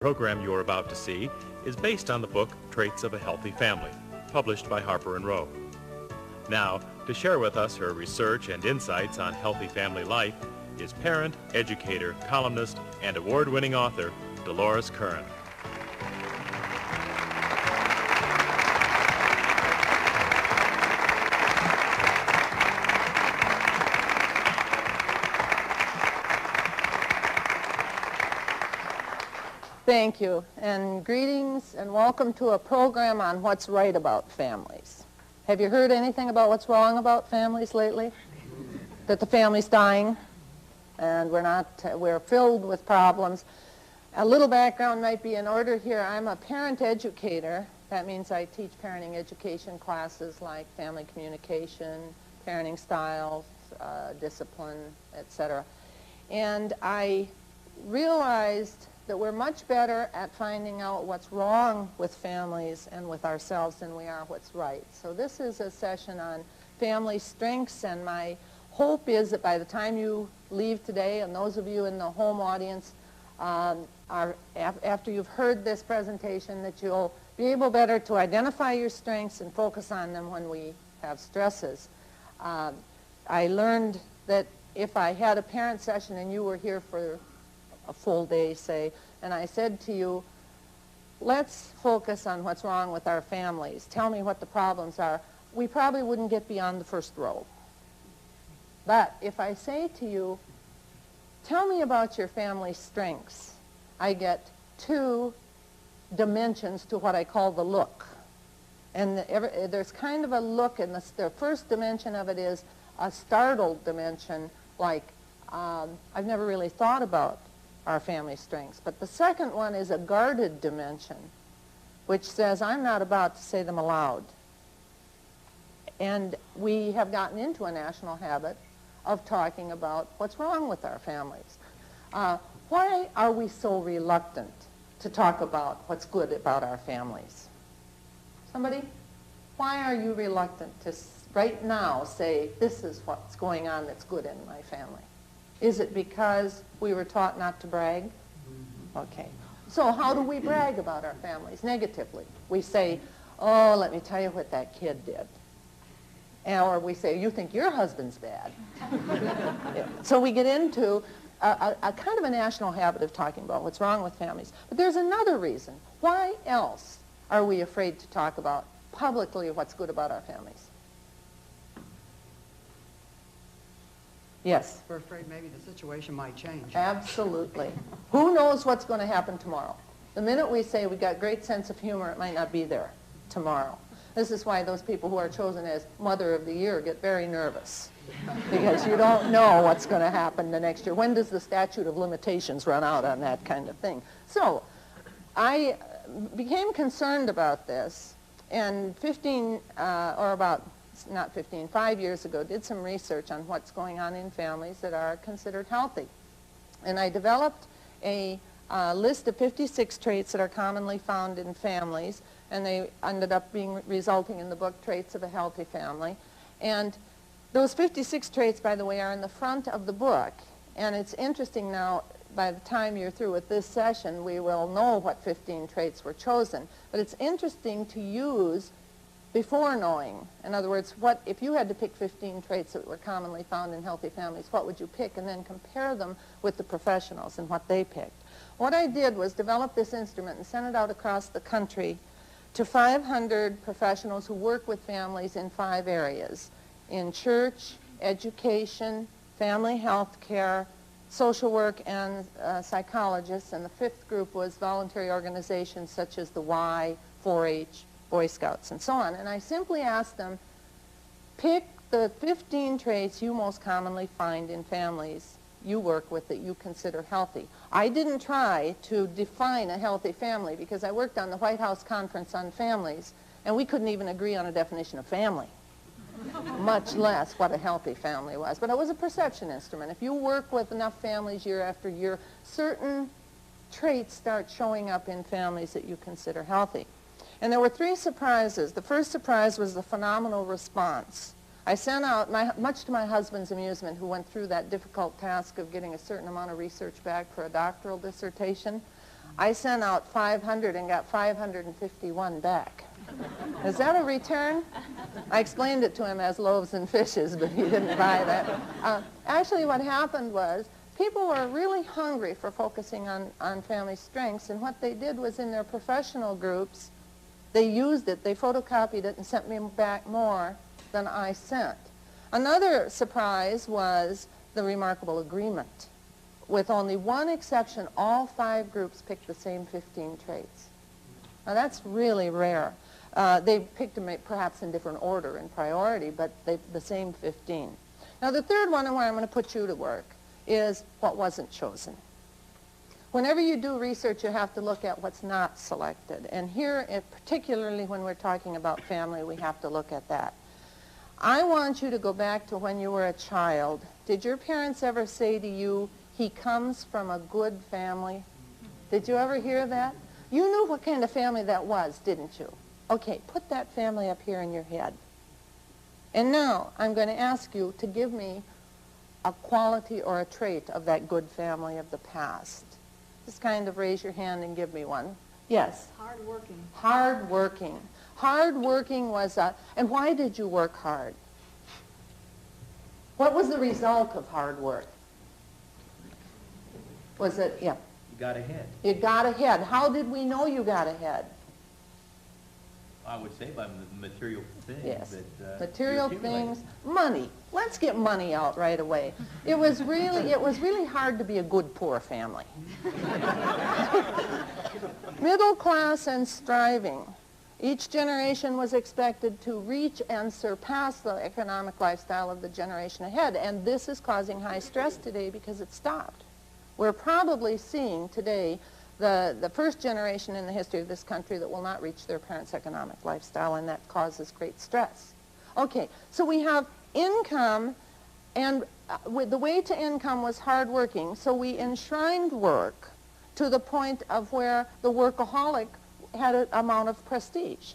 program you're about to see is based on the book Traits of a Healthy Family, published by Harper & Row. Now, to share with us her research and insights on healthy family life is parent, educator, columnist, and award-winning author Dolores Curran. Thank you, and greetings and welcome to a program on what's right about families. Have you heard anything about what's wrong about families lately? That the family's dying and we're filled with problems. A little background might be in order here. I'm a parent educator. That means I teach parenting education classes like family communication, parenting styles, discipline, etc. And I realized that we're much better at finding out what's wrong with families and with ourselves than we are what's right. So this is a session on family strengths, and my hope is that by the time you leave today, and those of you in the home audience, after you've heard this presentation, that you'll be able better to identify your strengths and focus on them when we have stresses. I learned that if I had a parent session and you were here for a full day, say, and I said to you, let's focus on what's wrong with our families. Tell me what the problems are. We probably wouldn't get beyond the first row. But if I say to you, tell me about your family's strengths, I get two dimensions to what I call the look. And there's kind of a look, and the first dimension of it is a startled dimension, like I've never really thought about our family strengths. But the second one is a guarded dimension, which says I'm not about to say them aloud. And we have gotten into a national habit of talking about what's wrong with our families. Why are we so reluctant to talk about what's good about our families? Somebody? Why are you reluctant to right now say, this is what's going on that's good in my family? Is it because we were taught not to brag? Okay. So how do we brag about our families? Negatively. We say, oh, let me tell you what that kid did. Or we say, you think your husband's bad. So we get into a kind of a national habit of talking about what's wrong with families. But there's another reason. Why else are we afraid to talk about publicly what's good about our families? Yes? We're afraid maybe the situation might change. Absolutely. Who knows what's going to happen tomorrow? The minute we say we got great sense of humor, it might not be there tomorrow. This is why those people who are chosen as Mother of the Year get very nervous, because you don't know what's going to happen the next year. When does the statute of limitations run out on that kind of thing? So I became concerned about this, and 5 years ago, did some research on what's going on in families that are considered healthy. And I developed a list of 56 traits that are commonly found in families, and they ended up resulting in the book Traits of a Healthy Family. And those 56 traits, by the way, are in the front of the book. And it's interesting now, by the time you're through with this session, we will know what 15 traits were chosen. But it's interesting to use before knowing. In other words, if you had to pick 15 traits that were commonly found in healthy families, what would you pick? And then compare them with the professionals and what they picked. What I did was develop this instrument and send it out across the country to 500 professionals who work with families in 5 areas: in church, education, family health care, social work, and psychologists. And the 5th group was voluntary organizations such as the Y, 4-H, Boy Scouts, and so on. And I simply asked them, pick the 15 traits you most commonly find in families you work with that you consider healthy. I didn't try to define a healthy family, because I worked on the White House Conference on Families, and we couldn't even agree on a definition of family, much less what a healthy family was. But it was a perception instrument. If you work with enough families year after year, certain traits start showing up in families that you consider healthy. And there were 3 surprises. The first surprise was the phenomenal response. I sent out, much to my husband's amusement, who went through that difficult task of getting a certain amount of research back for a doctoral dissertation, I sent out 500 and got 551 back. Is that a return? I explained it to him as loaves and fishes, but he didn't buy that. Actually, what happened was people were really hungry for focusing on family strengths, and what they did was in their professional groups, they used it, they photocopied it, and sent me back more than I sent. Another surprise was the remarkable agreement. With only one exception, all 5 groups picked the same 15 traits. Now that's really rare. They picked them perhaps in different order and priority, but the same 15. Now the third one, and where I'm going to put you to work, is what wasn't chosen. Whenever you do research, you have to look at what's not selected. And here, particularly when we're talking about family, we have to look at that. I want you to go back to when you were a child. Did your parents ever say to you, "He comes from a good family"? Did you ever hear that? You knew what kind of family that was, didn't you? Okay, put that family up here in your head. And now I'm going to ask you to give me a quality or a trait of that good family of the past. Just kind of raise your hand and give me one. Yes? Hardworking. Hardworking. Hardworking was and why did you work hard? What was the result of hard work? Was it, yeah. You got ahead. You got ahead. How did we know you got ahead? I would say by material things. Yes. That, Material you accumulated. things, money. Let's get money out right away. It was really hard to be a good poor family. Middle class and striving. Each generation was expected to reach and surpass the economic lifestyle of the generation ahead, and this is causing high stress today because it stopped. We're probably seeing today the first generation in the history of this country that will not reach their parents' economic lifestyle, and that causes great stress. Okay, so we have income, and the way to income was hardworking, so we enshrined work to the point of where the workaholic had an amount of prestige.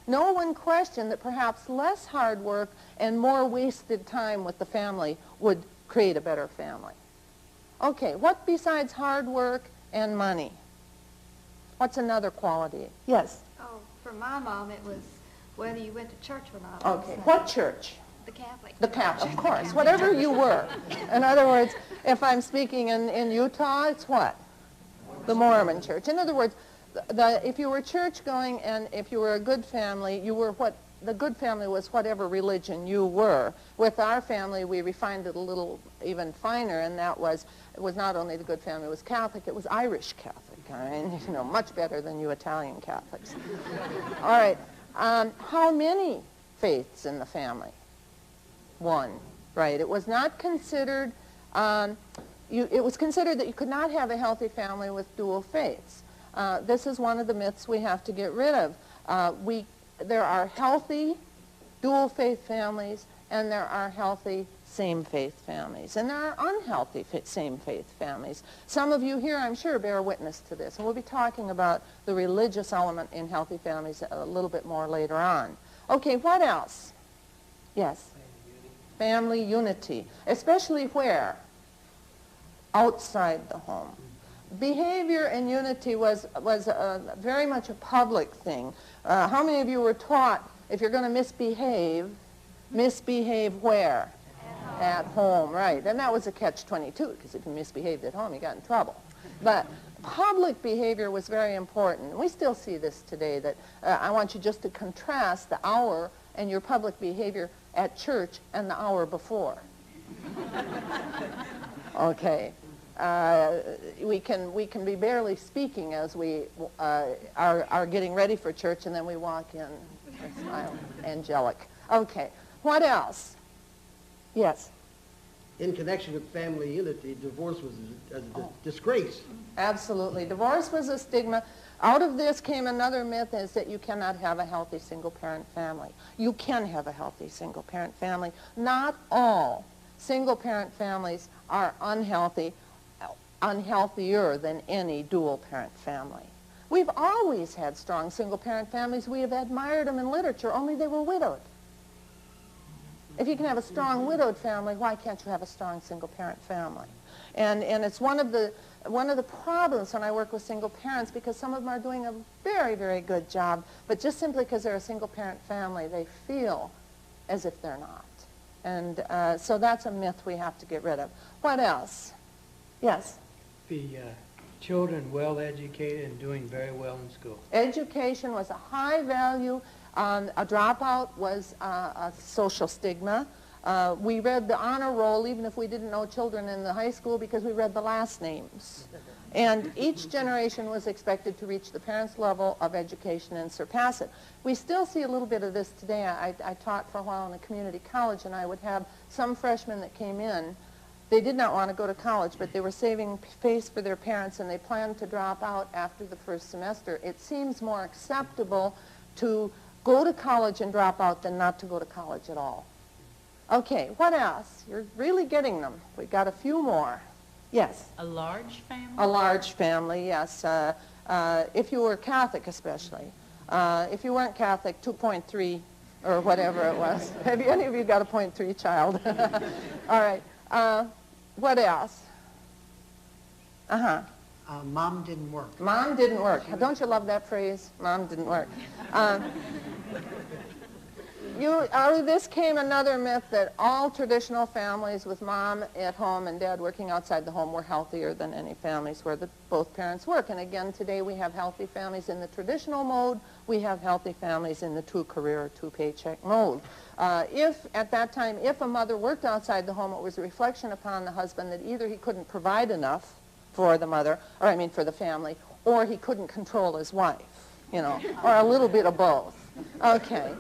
No one questioned that perhaps less hard work and more wasted time with the family would create a better family. Okay, what besides hard work and money? What's another quality? Yes? Oh, for my mom, it was whether you went to church or not. Okay, what church? The Catholic. The Catholic, of course, whatever you were. In other words, if I'm speaking in Utah, it's what? The Mormon church. In other words, if you were church going and if you were a good family, you were what the good family was, whatever religion you were. With our family, we refined it a little even finer, and that was, it was not only the good family, it was Catholic, it was Irish Catholic. I mean, you know, much better than you Italian Catholics. All right, how many faiths in the family? One, right. It was not considered, it was considered that you could not have a healthy family with dual faiths. This is one of the myths we have to get rid of. There are healthy dual faith families, and there are healthy same faith families, and there are unhealthy same faith families. Some of you here, I'm sure, bear witness to this, and we'll be talking about the religious element in healthy families a little bit more later on. Okay, what else? Yes? Family unity, especially where? Outside the home. Behavior and unity was very much a public thing. How many of you were taught if you're going to misbehave where? At home, right. And that was a catch-22, because if you misbehaved at home, you got in trouble. But public behavior was very important. We still see this today, that I want you just to contrast the hour and your public behavior at church and the hour before. Okay. We can be barely speaking as we are getting ready for church, and then we walk in, smile, angelic. Okay, what else? Yes? In connection with family unity, divorce was a disgrace. Absolutely. Divorce was a stigma. Out of this came another myth, is that you cannot have a healthy single-parent family. You can have a healthy single-parent family. Not all single-parent families are unhealthier than any dual-parent family. We've always had strong single-parent families. We have admired them in literature, only they were widowed. If you can have a strong widowed family, why can't you have a strong single-parent family? And it's one of the problems when I work with single parents, because some of them are doing a very, very good job, but just simply because they're a single-parent family, they feel as if they're not. And so that's a myth we have to get rid of. What else? Yes? The children well educated and doing very well in school. Education was a high value. A dropout was a social stigma. We read the honor roll even if we didn't know children in the high school because we read the last names. And each generation was expected to reach the parents' level of education and surpass it. We still see a little bit of this today. I taught for a while in a community college, and I would have some freshmen that came in. They did not want to go to college, but they were saving face for their parents, and they planned to drop out after the first semester. It seems more acceptable to go to college and drop out than not to go to college at all. Okay, what else? You're really getting them. We've got a few more. Yes? A large family? A large family, yes. If you were Catholic especially. If you weren't Catholic, 2.3 or whatever it was. Have any of you got a 0.3 child? All right. What else? Uh-huh. Mom didn't work. Mom didn't work. Don't you love that phrase? Mom didn't work. This came another myth that all traditional families with mom at home and dad working outside the home were healthier than any families where both parents work. And again, today we have healthy families in the traditional mode. We have healthy families in the two-career or two-paycheck mode. If, at that time, if a mother worked outside the home, it was a reflection upon the husband that either he couldn't provide enough for the mother, or I mean for the family, or he couldn't control his wife, you know, or a little bit of both. Okay.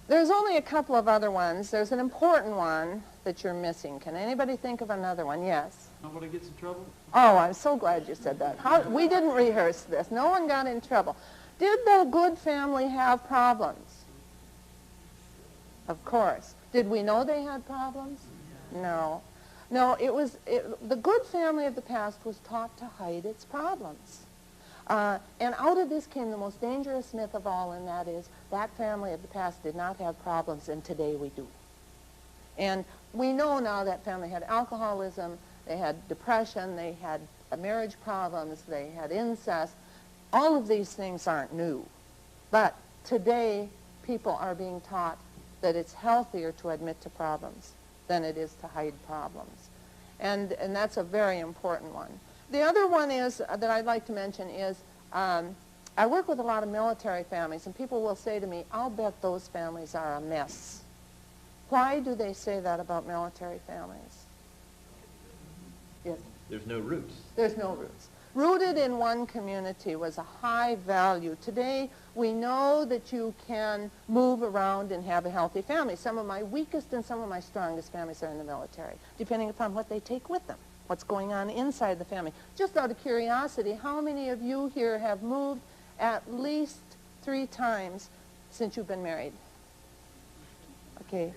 There's only a couple of other ones. There's an important one that you're missing. Can anybody think of another one? Yes? Nobody gets in trouble? Oh, I'm so glad you said that. We didn't rehearse this. No one got in trouble. Did the good family have problems? Of course. Did we know they had problems? No. No, the good family of the past was taught to hide its problems. And out of this came the most dangerous myth of all, and that is that family of the past did not have problems, and today we do. And we know now that family had alcoholism, they had depression, they had marriage problems, they had incest. All of these things aren't new. But today, people are being taught that it's healthier to admit to problems than it is to hide problems. And that's a very important one. The other one is, that I'd like to mention is, I work with a lot of military families, and people will say to me, I'll bet those families are a mess. Why do they say that about military families? Yes? There's no roots. There's no roots. Rooted in one community was a high value. Today, we know that you can move around and have a healthy family. Some of my weakest and some of my strongest families are in the military, depending upon what they take with them, what's going on inside the family. Just out of curiosity, how many of you here have moved at least 3 times since you've been married? Okay.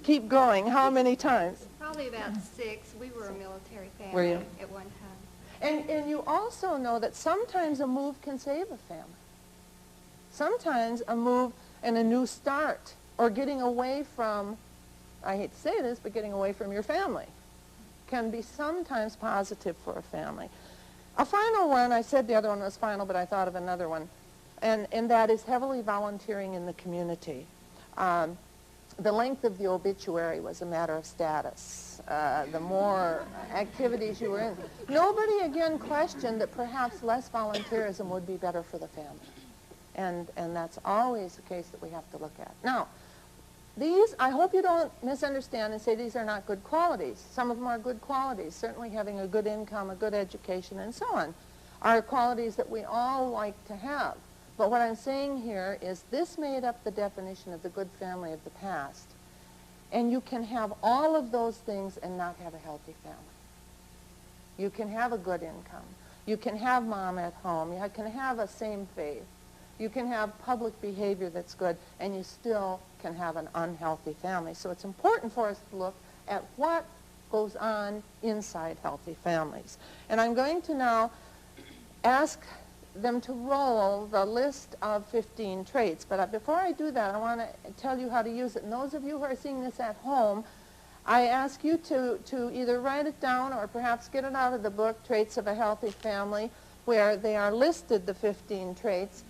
Keep going. How many times? Probably about 6. We were a military family Were you? at one time. And you also know that sometimes a move can save a family. Sometimes a move and a new start, or getting away from, I hate to say this, but getting away from your family can be sometimes positive for a family. A final one, I said the other one was final, but I thought of another one, and that is heavily volunteering in the community. The length of the obituary was a matter of status. The more activities you were in. Nobody, again, questioned that perhaps less volunteerism would be better for the family. And that's always the case that we have to look at. Now, these, I hope you don't misunderstand and say these are not good qualities. Some of them are good qualities. Certainly having a good income, a good education, and so on are qualities that we all like to have. But what I'm saying here is this made up the definition of the good family of the past. And you can have all of those things and not have a healthy family. You can have a good income. You can have mom at home. You can have a same faith. You can have public behavior that's good, and you still can have an unhealthy family. So it's important for us to look at what goes on inside healthy families. And I'm going to now ask them to roll the list of 15 traits. But before I do that, I want to tell you how to use it. And those of you who are seeing this at home, I ask you to either write it down or perhaps get it out of the book, Traits of a Healthy Family, where they are listed, the 15 traits.